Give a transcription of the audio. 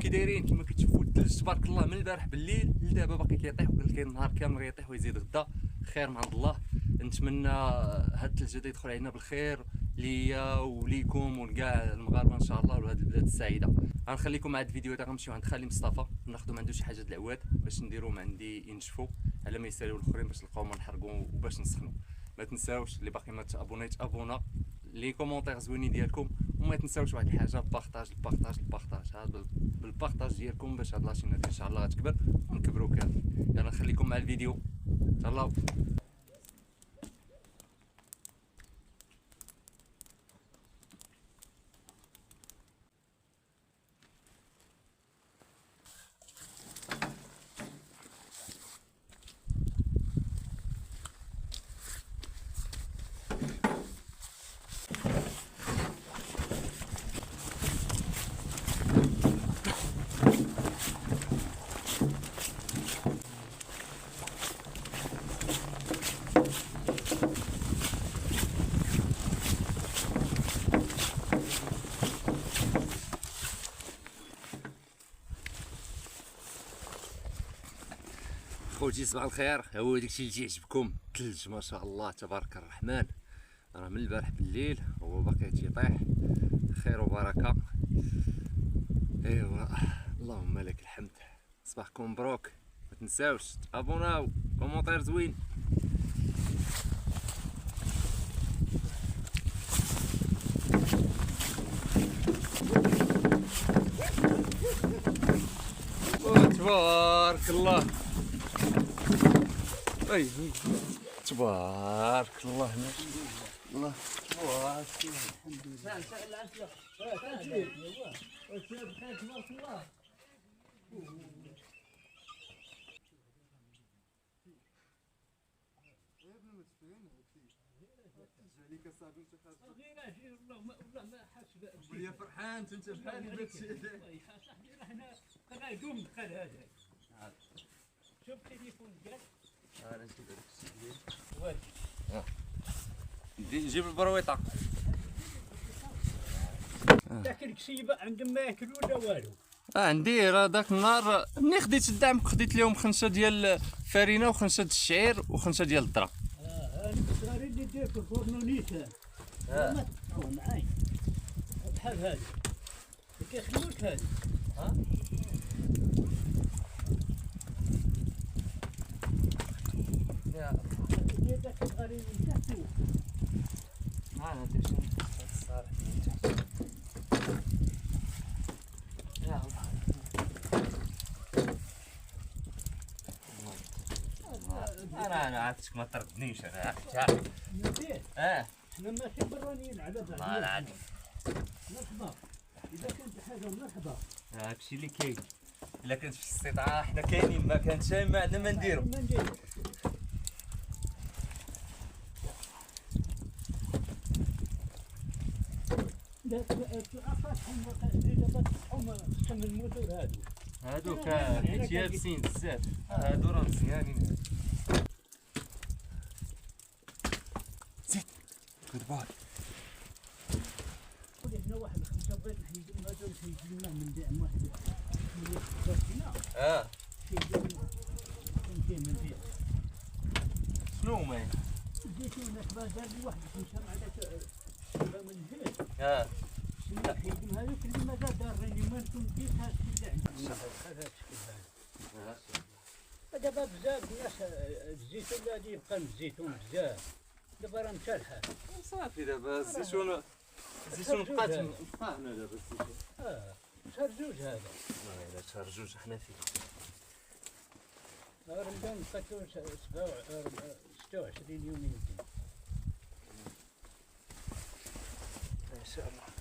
كي دايرين كما كتشوفوا الثلج تبارك الله من البارح بالليل لدابا باقي كيطيح، وقال لك النهار كامل غيطيح ويزيد غدا خير من عند الله. نتمنى هاد الثلج هذا يدخل علينا بالخير ليا وليكم ولكاع المغاربه ان شاء الله ولهاد البلاد السعيده. غنخليكم مع هاد الفيديو هذا، غنمشيو عند خالي مصطفى ناخذوا من عنده شي حاجه د العواد باش نديروهم عندي ينشفوا على ما يساليو الاخرين باش نلقاو ما نحرقوا وباش نسخنوا. ما تنساوش اللي باقي ما تابونيت ابونا، لي كومونتير زوينين ديالكم، وما تنساوش واحد الحاجه، بارطاج هذا بالبارطاج ديالكم باش هاد لاشين هادي ان شاء الله غتكبر ونكبروا كامل. يلا نخليكم مع الفيديو، تهلاو. خوتي صباح الخير. هو داكشي اللي تيعجبكم، الثلج ما شاء الله تبارك الرحمن، راه من البارح بالليل هو باقي تيطيح، خير وبركه. ايوا اللهم لك الحمد. صباحكم مبروك، ما تنساوش تابوناو، كومونتير زوين. تبارك الله، اي تبارك الله ما شاء الله، تبارك الله. الحمد لله. تبارك الله. يا فرحان انت بحالي بهادشي. حنا غنقوم ندخل هذا. شوف التليفون ديالك. انا نجيب هذاك الشيء ديالي. نجيب البرويطه. داك الكسيبه عندهم ما ياكلوا ولا والو. عندي راه داك النهار ملي خديت الدعم خديت لهم 5 ديال الفرينه و5 د الشعير و5 ديال الذره. هذيك الصغارين اللي داير في الفرن نيسان. ما تطلعوا معايا. بحال هذا. كيخدموك هذا. يا داك الصغارين اللي تحتو. هذا شنو الصالح اللي تحت. يا الله. انا عرفتك ما طردنيش، انا عرفتها. حنا ماشي برانيين على بعض. الله العظيم. مرحبا. إذا كانت حاجة مرحبا. هادشي اللي كاين. إلا كانت في الاستطاعة حنا كاينين، ما كانتش ما عندنا ما نديرو. لا تأخذهم خصهم الموتور هادو. هادوك حيت يابسين بزاف، هادو راه مزيانين. زيد خذ بالك. خذ هنا واحد 5 بغيت نحيد لهم هادو نحيد لهم من دعم واحد من هنا. من فيه. شنو هما؟ الزيتون دار لي واحد 5 مع داك من الجلد. نحيدهم هذوك اللي مازال داريني ما نكون كيف هاد الشيء اللي عندي. دابا بزاف الناس الزيتون غادي يبقى من الزيتون بزاف. دابا راه مشى الحال. صافي دابا الزيتون بقات هنا دابا الزيتون. شهر 2 هذا. إلا شهر 2 حنا فيه. رمضان بقاتو 26 يوم يمكن. إن شاء الله.